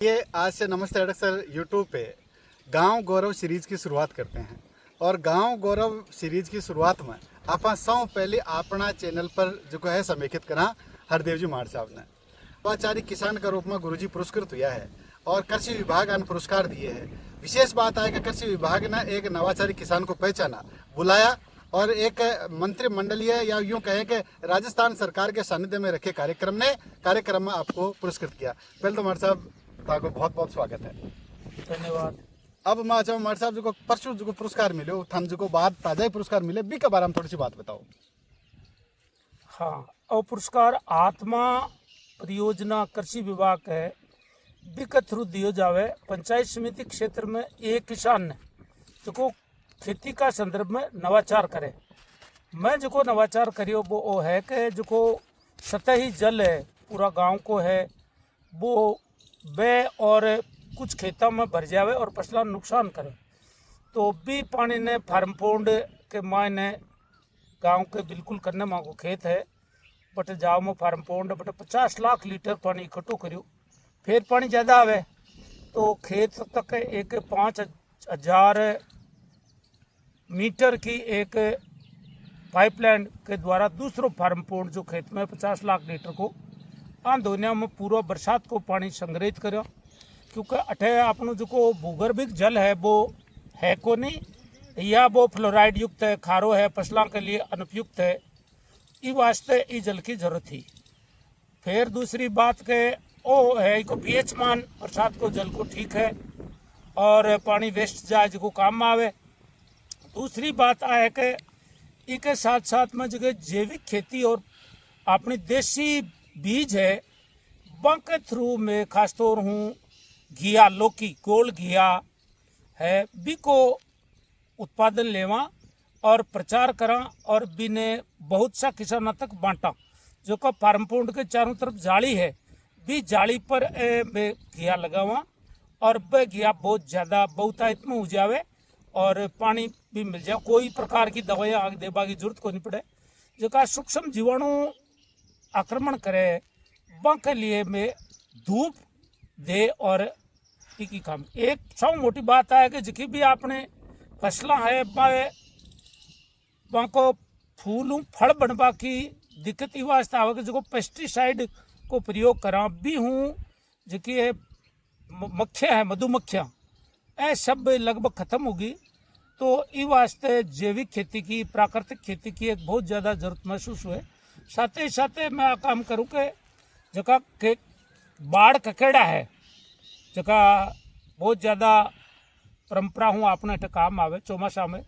ये आज से नमस्ते अडक सर यूट्यूब पे गांव गौरव सीरीज की शुरुआत करते हैं और गांव गौरव सीरीज की शुरुआत में आप सौ पहले अपना चैनल पर जो है समेकित करा हरदेव जी माड़ साहब ने नवाचारी किसान के रूप में गुरुजी पुरस्कृत हुआ है और कृषि विभाग ने पुरस्कार दिए हैं। विशेष बात है कि कृषि विभाग ने एक नवाचारी किसान को पहचाना, बुलाया और एक मंत्रिमंडलीय या यूं कहें कि राजस्थान सरकार के सानिध्य में रखे कार्यक्रम में आपको पुरस्कृत किया। पहले तो माड़ साहब ताको बहुत बहुत स्वागत है। धन्यवाद। अब मैं चाहूँ माड़ साहब जो परसों जो पुरस्कार मिले थान जो बाद ताजा ही पुरस्कार मिले बी के बारे में थोड़ी सी बात बताओ। हाँ, और पुरस्कार आत्मा परियोजना कृषि विभाग है बी के थ्रू दियो जावे। पंचायत समिति क्षेत्र में एक किसान ने जो खेती का संदर्भ में नवाचार करे। मैं जो नवाचार करियो वो है कि जो सतही जल है पूरा गांव को है वो बे और कुछ खेतों में भर जावे और फसलों नुकसान करे। तो भी पानी ने फार्म पोंड के मायने गांव के बिल्कुल करने मांगो खेत है बट जाओ में फार्म पोंड बट 50 लाख लीटर पानी इकट्ठो करियो। फिर पानी ज़्यादा आवे तो खेत तक एक 5000 मीटर की एक पाइपलाइन के द्वारा दूसरो फार्म पोंड जो खेत में 50 लाख लीटर को आन दुनिया में पूरा बरसात को पानी संग्रहित करो। क्योंकि अठे अपनो जो भूगर्भिक जल है वो है को नहीं या वो फ्लोराइड युक्त है, खारो है, फसलों के लिए अनुपयुक्त है। इस वास्ते इस जल की जरूरत थी। फिर दूसरी बात के ओ है को पीएच मान बरसात को जल को ठीक है और पानी वेस्ट जाए जो काम में आवे। दूसरी बात है कि इसके साथ साथ में जो जैविक खेती और अपनी देसी बीज है के थ्रू में खासतौर हूँ घिया लौकी गोल घिया है बी को उत्पादन लेवा और प्रचार करा और बी ने बहुत सा किसानों तक बांटा। जो का फार्म पोंड के चारों तरफ जाली है बी जाली पर घिया लगावा और वह घिया बहुत ज़्यादा बहुतायत में हो जावे और पानी भी मिल जाए। कोई प्रकार की दवाइयाँ आग देवा की जरूरत को नहीं पड़े। जो का सूक्ष्म जीवाणु आक्रमण करे के लिए में धूप दे और की काम। एक सब मोटी बात है कि जिकी भी आपने फसला है को फूल फल बनवा की दिक्कत ही वास्ते आवे कि जो पेस्टिसाइड को प्रयोग करा भी हूँ जिकी है मक्खियाँ है मधुमक्खियाँ ए सब लगभग खत्म होगी। तो इस वास्ते जैविक खेती की प्राकृतिक खेती की एक बहुत ज़्यादा जरूरत महसूस हुए। साथ ही साथ मैं काम करूँ कि जका के बाढ़ ककेड़ा है जका बहुत ज़्यादा परंपरा हूँ अपने काम आवे चौमासा में।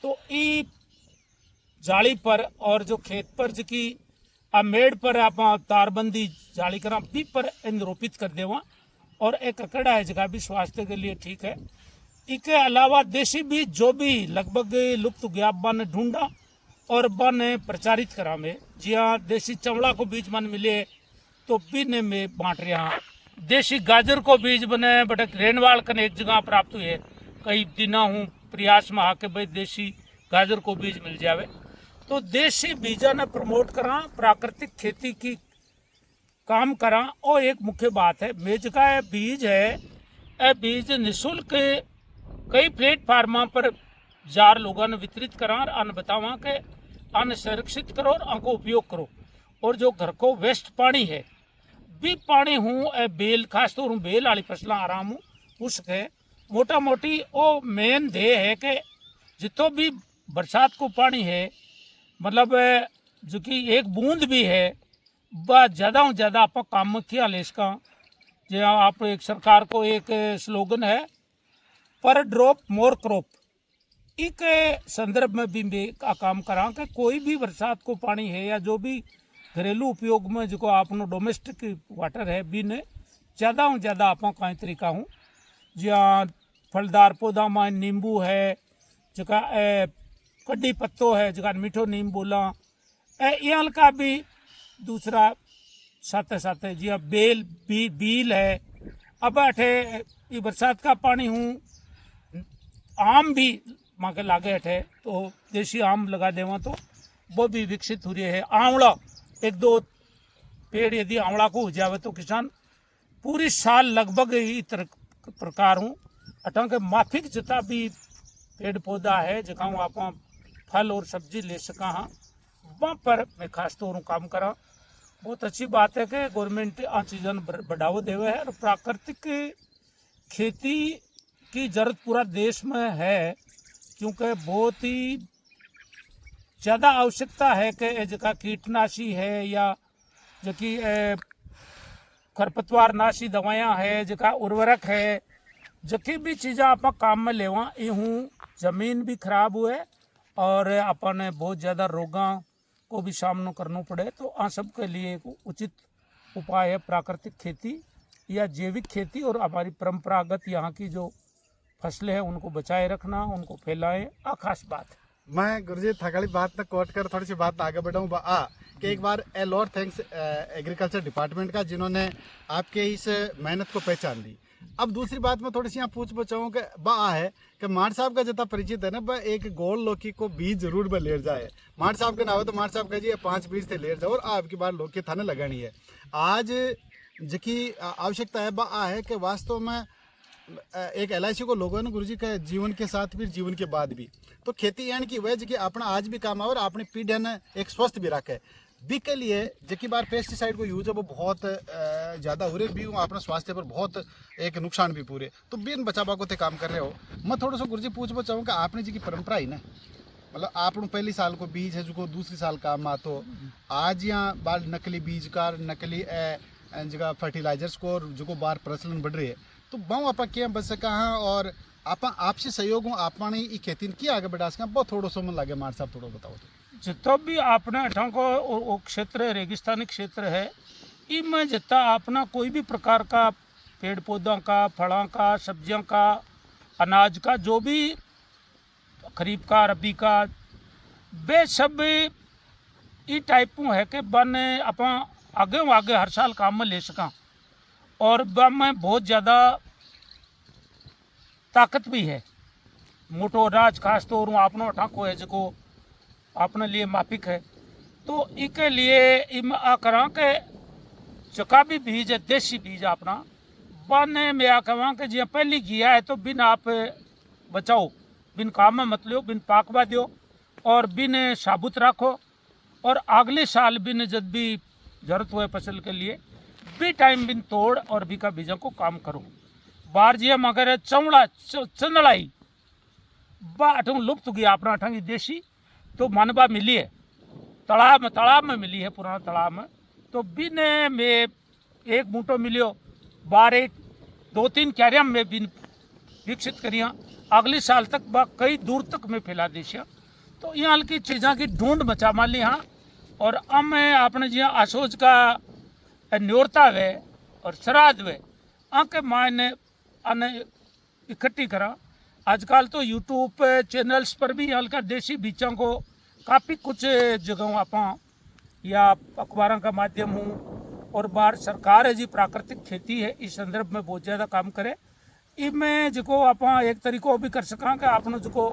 तो ई जाली पर और जो खेत पर जकी मेड़ पर आप तारबंदी जाली करा भी पर रोपित कर देवा और एक ककेड़ा है जगह भी स्वास्थ्य के लिए ठीक है। इसके अलावा देसी बीज जो भी लगभग लुप्त गया बन ढूंढा और बन प्रचारित करा में जिया देसी चमड़ा को बीज मन मिले तो बिन में बांट रहा। देशी गाजर को बीज बने बट रेनवाल कने एक जगह प्राप्त हुए कई दिना हूँ प्रयास में आके भाई देशी गाजर को बीज मिल जावे। तो देशी बीजा ने प्रमोट करा प्राकृतिक खेती की काम करा। और एक मुख्य बात है मेज का बीज है ए बीज निःशुल्क कई प्लेटफार्मा पर जार लोगों ने वितरित करा और अन्न बतावा के अन्न संरक्षित करो और अन्न को उपयोग करो। और जो घर को वेस्ट पानी है भी पानी हूँ बेल खासतौर हूँ बेल वाली फसलें आराम हूँ उसके मोटा मोटी वो मेन ध्येय है कि जितो भी बरसात को पानी है मतलब जो कि एक बूंद भी है वह ज़्यादा से ज़्यादा आप काम किया ले इसका। जो आप एक सरकार को एक स्लोगन है पर ड्रॉप मोर क्रॉप एक संदर्भ में भी काम करा कि कोई भी बरसात को पानी है या जो भी घरेलू उपयोग में जो आपनो डोमेस्टिक वाटर है भी ने ज़्यादा से ज़्यादा आप कई तरीका हूँ जहाँ फलदार पौधा में नींबू है जका कड्डी पत्तो है जका मीठो नीम बोला यहाँ का भी दूसरा साथ साथ जिया बेल बील है। अब अठे बरसात का पानी हूँ आम भी माँ के लागे अठे तो देसी आम लगा देवा तो वो भी विकसित हो रही है। आंवला एक दो पेड़ यदि आंवला को हो जावे तो किसान पूरी साल लगभग ई प्रकार हूँ अटा के माफिक जितना भी पेड़ पौधा है जहाँ आप फल और सब्जी ले सका हाँ वहाँ पर मैं खास तौर पर काम करा। बहुत अच्छी बात है कि गवर्नमेंट आ चीज़ों बढ़ावा देवे है और प्राकृतिक खेती की जरूरत पूरा देश में है, क्योंकि बहुत ही ज़्यादा आवश्यकता है कि जगह कीटनाशी है या जबकि खरपतवारनाशी दवाइयाँ है जगह उर्वरक है जबकि भी चीज़ें आप काम में लेवा हूँ जमीन भी खराब हुए और अपन बहुत ज़्यादा रोगों को भी सामना करना पड़े। तो आ सब के लिए एक उचित उपाय है प्राकृतिक खेती या जैविक खेती और हमारी परंपरागत यहाँ की जो फसलें हैं उनको बचाए रखना, उनको फैलाएं, खास बात है। मैं गुरुजी थकाली बात न कोट कर थोड़ी सी बात आगे बढ़ाऊँ कि एक बार a lot thanks agriculture department का जिन्होंने आपके इस मेहनत को पहचान दी। अब दूसरी बात मैं थोड़ी सी यहाँ पूछ बचाऊँ कि है कि मार साहब का जितना परिचित है ना वह एक गोल लौकी को बीज जरूर ब लेर जाए। मार साहब के नाम है तो मार साहब का जी 5 बीज थे लेर जाओ और आपकी बार लौकी थाने लगानी है। आज जिसकी आवश्यकता है कि वास्तव में एक LIC को लोगों ने गुरुजी के जीवन के साथ भी जीवन के बाद भी तो खेती यानी कि वह जी अपना आज भी काम है और अपनी पीढ़ी ने एक स्वस्थ भी रखे बी के लिए जिसकी बार पेस्टिसाइड को यूज है वो बहुत ज़्यादा हो रहे भी अपना स्वास्थ्य पर बहुत एक नुकसान भी पूरे तो बिन बचावा को ते काम कर रहे हो। मैं थोड़ा सा गुरुजी पूछ बचाऊँ कि आपने जी की परंपरा ही ना मतलब आप पहली साल को बीज है जो दूसरी साल काम आतो आज यहाँ बार नकली बीज का नकली जगह फर्टिलाइजर्स को जो बार प्रचलन बढ़ रही है तो बहु आप क्या बच सका हाँ और आप आपसे सहयोग हूँ आपने ये खेती की आगे बढ़ा सका बहुत थोड़ा सा मन लगे मार साहब थोड़ा बताओ तो। जितना भी आपने अठा को क्षेत्र रेगिस्तानी क्षेत्र है इनमें जितना अपना कोई भी प्रकार का पेड़ पौधों का फलों का सब्जियों का अनाज का जो भी खरीफ का रबी का वे सब ये टाइप है कि बन आप आगे हर साल काम में ले सका और में बहुत ज़्यादा ताकत भी है। मोटो अनाज खास तौर आपनो अठाको है जो अपने लिए माफिक है तो इसके लिए इम आ करा के जका भी बीज है देसी बीज अपना बाने में आ कहा कि जी पहली किया है तो बिन आप बचाओ बिन काम में मत लो बिन पाकवा दो और बिन साबुत रखो और अगले साल बिन जब भी जरूरत हुए फसल के लिए भी टाइम बिन तोड़ और भी का बीजों को काम करो। बार जी मगर चौड़ा चंदड़ाई बाठ लुप्त गया अपना अठंगी देशी तो मनबा मिली है तालाब में मिली है पुराना तालाब में तो बिन में एक बूटो मिलियो बार एक 2-3 क्यारिया में बिन विकसित करिया अगले साल तक बा कई दूर तक में फैला दिशा तो यहाँ की चीज़ों की ढूंढ मचा मान ली हाँ और अब आपने जी आसोज का न्योरता वे और श्राद्ध वे आके मायने आने इकट्ठी करा। आजकल तो यूट्यूब पे चैनल्स पर भी हल्का देसी बीजों को काफ़ी कुछ जगहों आप या अखबारों का माध्यम हूँ और बाहर सरकार है जी प्राकृतिक खेती है इस संदर्भ में बहुत ज़्यादा काम करे। इनमें जो आप एक तरीको भी कर सका कि आपने जो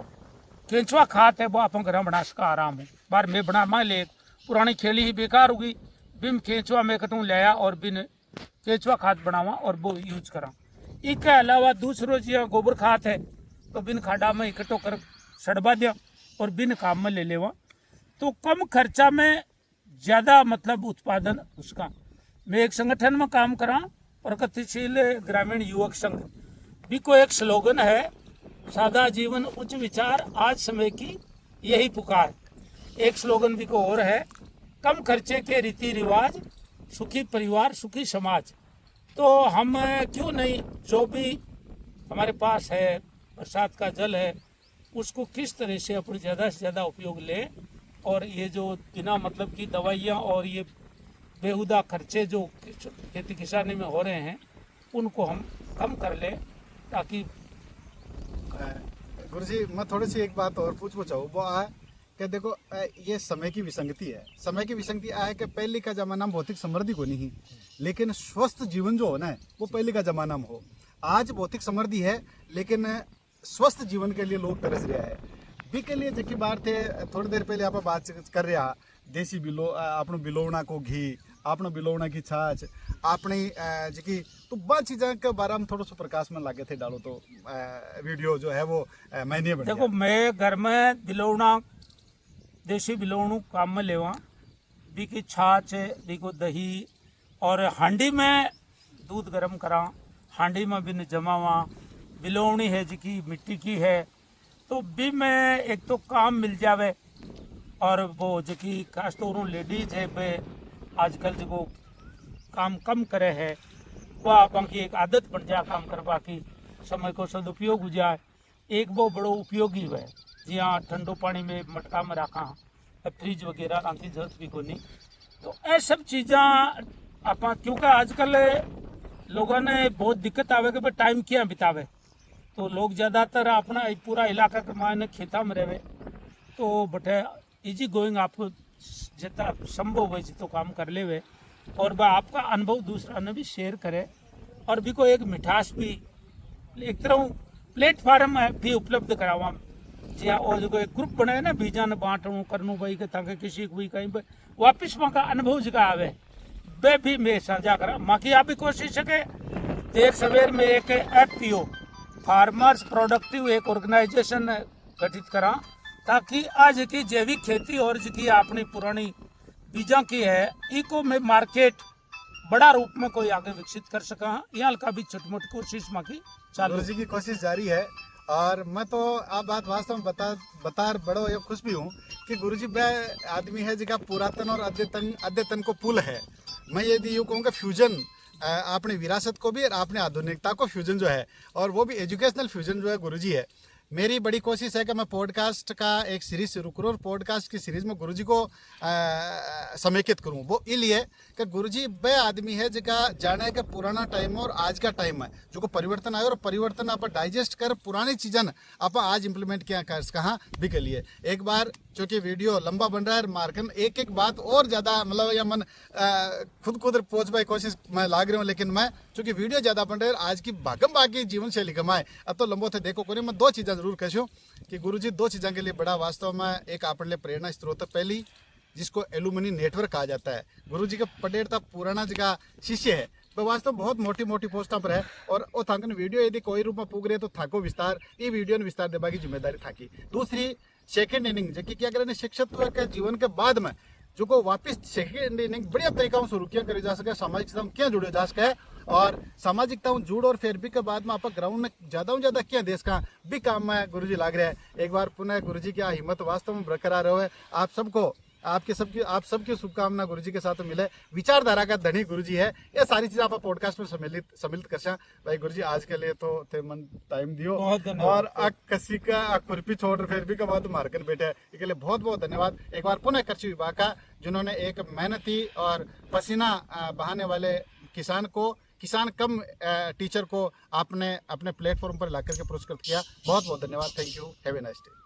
केंचुआ खाद है वो आप घर बना सका आराम है बार में बना मान ले पुरानी खेली ही बेकार होगी बिन केंचुआ में कटूँ लाया और बिन केंचुआ खाद बनावा और वो यूज करा। इसके अलावा दूसरों जी गोबर खाद है तो बिन खाडा में इकट्ठो कर सड़वा दिया और बिन काम में ले लेवा तो कम खर्चा में ज़्यादा मतलब उत्पादन उसका। मैं एक संगठन में काम करा प्रगतिशील ग्रामीण युवक संघ भी को एक स्लोगन है सादा जीवन उच्च विचार आज समय की यही पुकार। एक स्लोगन भी को और है कम खर्चे के रीति रिवाज सुखी परिवार सुखी समाज। तो हम क्यों नहीं जो भी हमारे पास है बरसात का जल है उसको किस तरह से अपने ज़्यादा से ज़्यादा उपयोग ले और ये जो बिना मतलब की दवाइयाँ और ये बेहुदा खर्चे जो खेती किसानी में हो रहे हैं उनको हम कम कर लें ताकि। गुरुजी मैं थोड़ी सी एक बात और पूछ चाहूँ वो है कि देखो ये समय की विसंगति है। समय की विसंगति है कि पहले का जमाना में भौतिक समृद्धि को नहीं लेकिन स्वस्थ जीवन जो होना है वो पहले का जमाना में हो। आज भौतिक समृद्धि है लेकिन स्वस्थ जीवन के लिए लोग तरस रहे हैं भी के लिए जबकि बात थे थोड़ी देर पहले आप बात कर रहा देसी बिलो अपनो बिलोवना को घी आपने बिलोवना की छाछ अपनी जी तो बहुत चीज़ों के बारे में थोड़ा सा प्रकाश में लागे थे डालो तो वीडियो जो है वो मैंने बन देखो मैं घर में बिलोवना देसी बिलोवणु काम में लेवा बी की छाछ बी को दही और हांडी में दूध गर्म करा, हांडी में बिन जमावा, बिलोवनी है जी की मिट्टी की है तो भी में एक तो काम मिल जावे और वो जो कि खास तौर लेडीज है पे आजकल जो काम कम करे है वह आप की एक आदत बन जाए काम करवा की, समय को सदुपयोग हो जाए। एक वो बड़ो उपयोगी है जी हाँ, ठंडो पानी में मटका में रखा फ्रिज वगैरह की जरूरत भी को नहीं। तो ये सब चीज़ा आप क्योंकि आजकल लोगों ने बहुत दिक्कत आवे कि भाई टाइम क्या बितावे, तो लोग ज़्यादातर अपना पूरा इलाका के मायने खेता में रहे तो बटे इजी गोइंग आप जितना संभव है जितो काम कर ले और वह आपका अनुभव दूसरा ने भी शेयर करे और भी को एक मिठास भी एक तरह प्लेटफार्म भी उपलब्ध करावा जी हाँ। और जो एक ग्रुप बनाए ना बीजा ने बांटू करनू भाई के ताकि किसी को भी कहीं पर वापिस वहाँ का अनुभव जगह आवे वे भी मैं साझा करा। माँ की आप भी कोशिश है देर सवेर में एक FPO फार्मर्स प्रोडक्टिव एक ऑर्गेनाइजेशन गठित करा ताकि आज की जैविक खेती और जी अपनी पुरानी बीजा की है इको में मार्केट बड़ा रूप में कोई आगे विकसित कर सका। यहाँ का भी छोटी मोटी कोशिश माँ की चालू गुरुजी की कोशिश जारी है और मैं तो आप बात वास्तव में बता बड़ो ये खुश भी हूँ कि गुरुजी वह आदमी है जिसका पुरातन और अद्यतन को पुल है। मैं यदि यूँ कहूँगा फ्यूजन अपनी विरासत को भी और अपने आधुनिकता को फ्यूजन जो है और वो भी एजुकेशनल फ्यूजन जो है गुरुजी है। मेरी बड़ी कोशिश है कि मैं पॉडकास्ट का एक सीरीज शुरू करूँ और पॉडकास्ट की सीरीज में गुरुजी को समेकित करूँ। वो इसलिए कि गुरुजी वह आदमी है जिसका जाने का पुराना टाइम और आज का टाइम है जो को परिवर्तन आए और परिवर्तन आप डाइजेस्ट कर पुरानी चीज़ें आप आज इम्प्लीमेंट किया कर कहाँ भी के लिए। एक बार चूँकि वीडियो लंबा बन रहा है मार्कन एक बात और ज़्यादा मतलब या मन खुद पहुँच पाए कोशिश मैं लाग रहा हूँ, लेकिन मैं चूँकि वीडियो ज़्यादा बन रहा है आज की भागम भागी जीवन शैली कमाए अब तो लंबो थे देखो को मैं दो चीज़ें जरूर कहूँ कि गुरुजी दो चीज़ों के लिए बड़ा वास्तव में एक अपने लिए प्रेरणा स्रोत है। पहली जिसको एलुमनी नेटवर्क कहा जाता है, गुरुजी का पटेर था पुराना जगह शिष्य है तो वास्तव बहुत मोटी पोस्टा पर है और वो थाकन वीडियो यदि कोई रूप में पूग रहे तो थाको विस्तार ये वीडियो ने विस्तार देने की जिम्मेदारी थाकी। दूसरी सेकेंड इनिंग जो क्या करें शिक्षकत्व के जीवन के बाद में जो को वापस सेकेंड इनिंग बढ़िया तरीका से शुरू किया करी जा सके, सामाजिकता में क्या जुड़े जा सके और सामाजिकता जुड़ और फिर भी के बाद में आप ग्राउंड में ज़्यादा क्या देश का भी काम में गुरुजी लाग रहे हैं। एक बार पुनः गुरुजी की हिम्मत वास्तव में बरकरार रहे। आप सबको आप सबकी शुभकामना गुरुजी के साथ मिले। विचारधारा का धनी गुरुजी है। ये सारी चीज़ आप पॉडकास्ट में सम्मिलित कर सा भाई गुरुजी आज के लिए तो थे मन टाइम दियो और कसी का खुरपी छोड़ फिर भी का बाद मार्केट बैठे इसके लिए बहुत बहुत धन्यवाद। एक बार पुनः कृषि विभाग का जिन्होंने एक मेहनती और पसीना बहाने वाले किसान कम टीचर को आपने अपने प्लेटफॉर्म पर लाकर के पुरस्कृत किया। बहुत बहुत धन्यवाद। Thank you. Have a nice day.